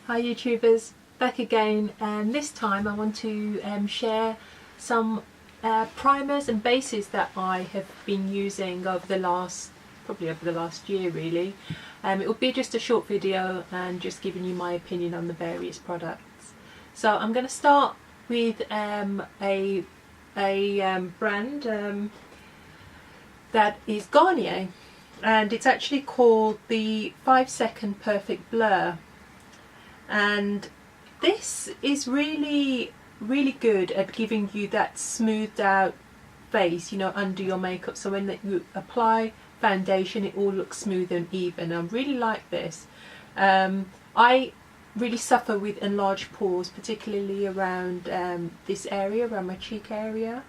Hi YouTubers, back again, and this time I want to share some primers and bases that I have been using over the last, probably over the last year really. It will be just a short video and just giving you my opinion on the various products. So I'm going to start with a brand that is Garnier, and it's actually called the 5 Second Perfect Blur. And this is really good at giving you that smoothed out face, you know, under your makeup, so when you apply foundation it all looks smooth and even. I really like this. I really suffer with enlarged pores, particularly around this area, around my cheek area,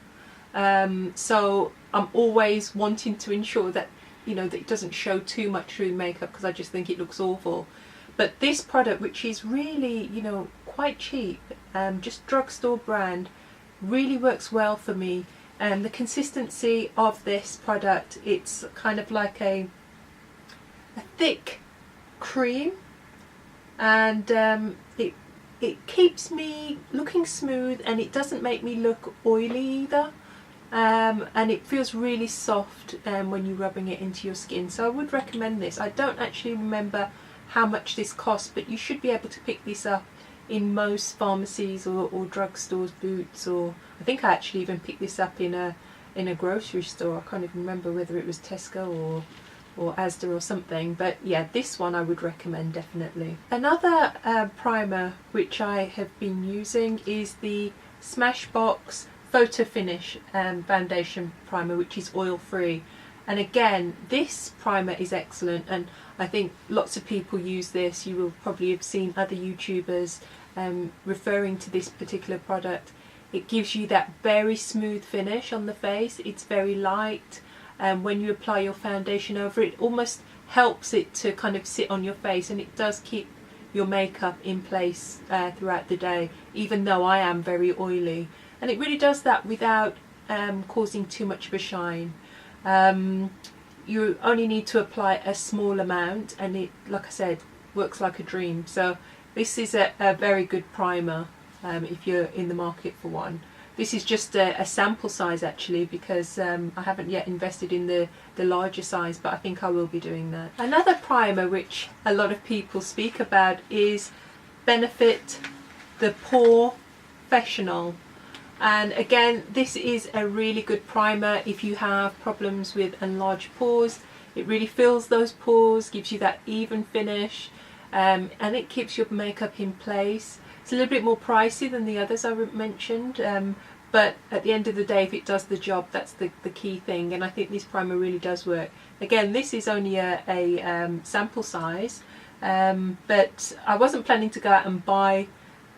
so I'm always wanting to ensure that, you know, that it doesn't show too much through makeup because I just think it looks awful. But this product, which is really, you know, quite cheap, just drugstore brand, really works well for me. And the consistency of this product, it's kind of like a thick cream, and it keeps me looking smooth, and it doesn't make me look oily either. And it feels really soft when you're rubbing it into your skin. So I would recommend this. I don't actually remember how much this costs, but you should be able to pick this up in most pharmacies or drugstores, Boots, or I think I actually even picked this up in a grocery store. I can't even remember whether it was Tesco or Asda or something, but yeah, this one I would recommend definitely. Another primer which I have been using is the Smashbox Photo Finish foundation primer, which is oil free. And again, this primer is excellent, and I think lots of people use this. You will probably have seen other YouTubers referring to this particular product. It gives you that very smooth finish on the face. It's very light, and when you apply your foundation over it, almost helps it to kind of sit on your face, and it does keep your makeup in place throughout the day, even though I am very oily. And it really does that without causing too much of a shine. You only need to apply a small amount, and it, like I said, works like a dream. So this is a very good primer if you're in the market for one. This is just a sample size actually, because I haven't yet invested in the larger size, but I think I will be doing that. Another primer which a lot of people speak about is Benefit the POREfessional. And again, this is a really good primer if you have problems with enlarged pores. It really fills those pores, gives you that even finish, and it keeps your makeup in place. It's a little bit more pricey than the others I mentioned, but at the end of the day, if it does the job, that's the key thing, and I think this primer really does work. Again, this is only a sample size, but I wasn't planning to go out and buy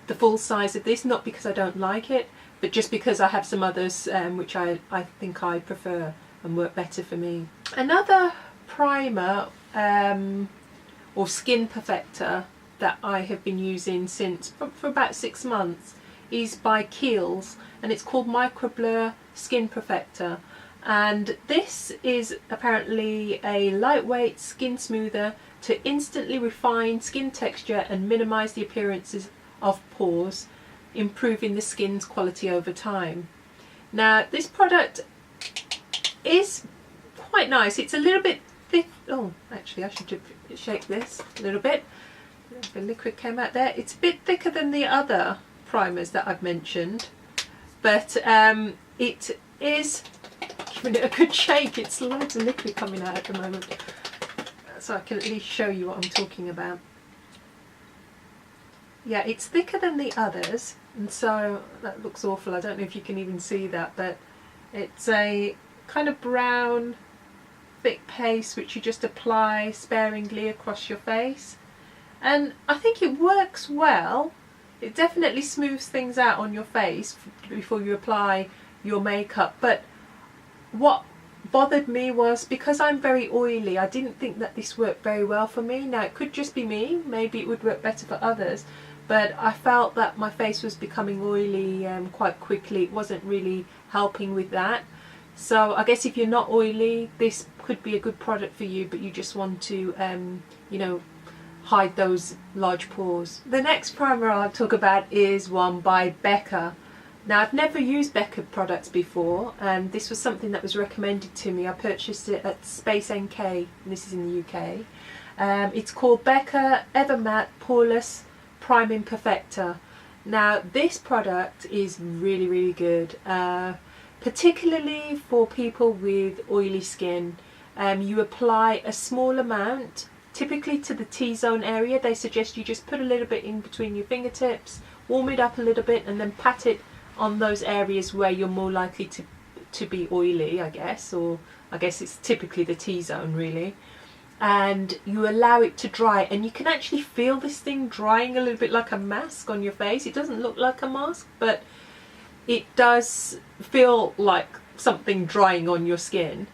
the full size of this, not because I don't like it, but just because I have some others which I think I prefer and work better for me. Another primer or skin perfector that I have been using since for about 6 months is by Kiehl's, and it's called Microblur Skin Perfector. And this is apparently a lightweight skin smoother to instantly refine skin texture and minimise the appearances of pores, improving the skin's quality over time. Now this product is quite nice. It's a little bit thick. Oh, actually I should shake this a little bit. The liquid came out there. It's a bit thicker than the other primers that I've mentioned, but it is giving it a good shake. It's loads of liquid coming out at the moment, so I can at least show you what I'm talking about. Yeah, it's thicker than the others, and so that looks awful. I don't know if you can even see that, but it's a kind of brown thick paste which you just apply sparingly across your face, and I think it works well. It definitely smooths things out on your face before you apply your makeup, but what bothered me was, because I'm very oily, I didn't think that this worked very well for me. Now it could just be me, maybe it would work better for others, but I felt that my face was becoming oily quite quickly. It wasn't really helping with that. So I guess if you're not oily, this could be a good product for you, but you just want to you know, hide those large pores. The next primer I'll talk about is one by Becca. Now, I've never used Becca products before, and this was something that was recommended to me. I purchased it at Space NK, and this is in the UK. It's called Becca Evermatte Poreless Priming Perfector. Now, this product is really good, particularly for people with oily skin. You apply a small amount, typically to the T-zone area. They suggest you just put a little bit in between your fingertips, warm it up a little bit, and then pat it on those areas where you're more likely to be oily, I guess, or I guess it's typically the T-zone really. And you allow it to dry, and you can actually feel this thing drying a little bit like a mask on your face. It doesn't look like a mask, but it does feel like something drying on your skin.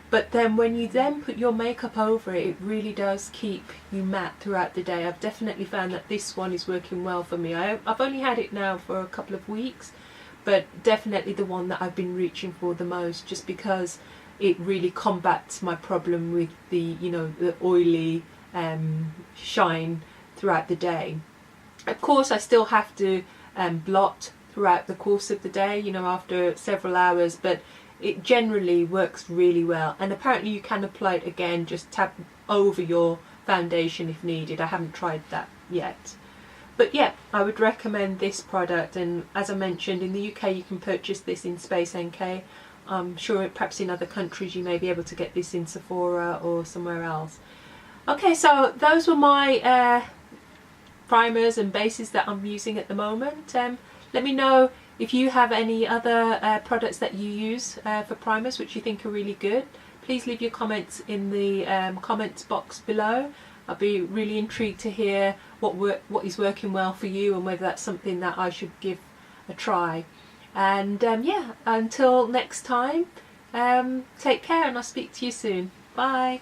But then when you then put your makeup over it, it really does keep you matte throughout the day. I've definitely found that this one is working well for me. I've only had it now for a couple of weeks, but definitely the one that I've been reaching for the most, just because it really combats my problem with the, you know, the oily shine throughout the day. Of course, I still have to blot throughout the course of the day, you know, after several hours, but it generally works really well. And apparently you can apply it again, just tap over your foundation if needed. I haven't tried that yet. But yeah, I would recommend this product, and as I mentioned, in the UK you can purchase this in Space NK. I'm sure perhaps in other countries you may be able to get this in Sephora or somewhere else. Okay, so those were my primers and bases that I'm using at the moment. Let me know if you have any other products that you use for primers which you think are really good. Please leave your comments in the comments box below. I'll be really intrigued to hear what is working well for you, and whether that's something that I should give a try. And yeah, until next time, take care, and I'll speak to you soon. Bye.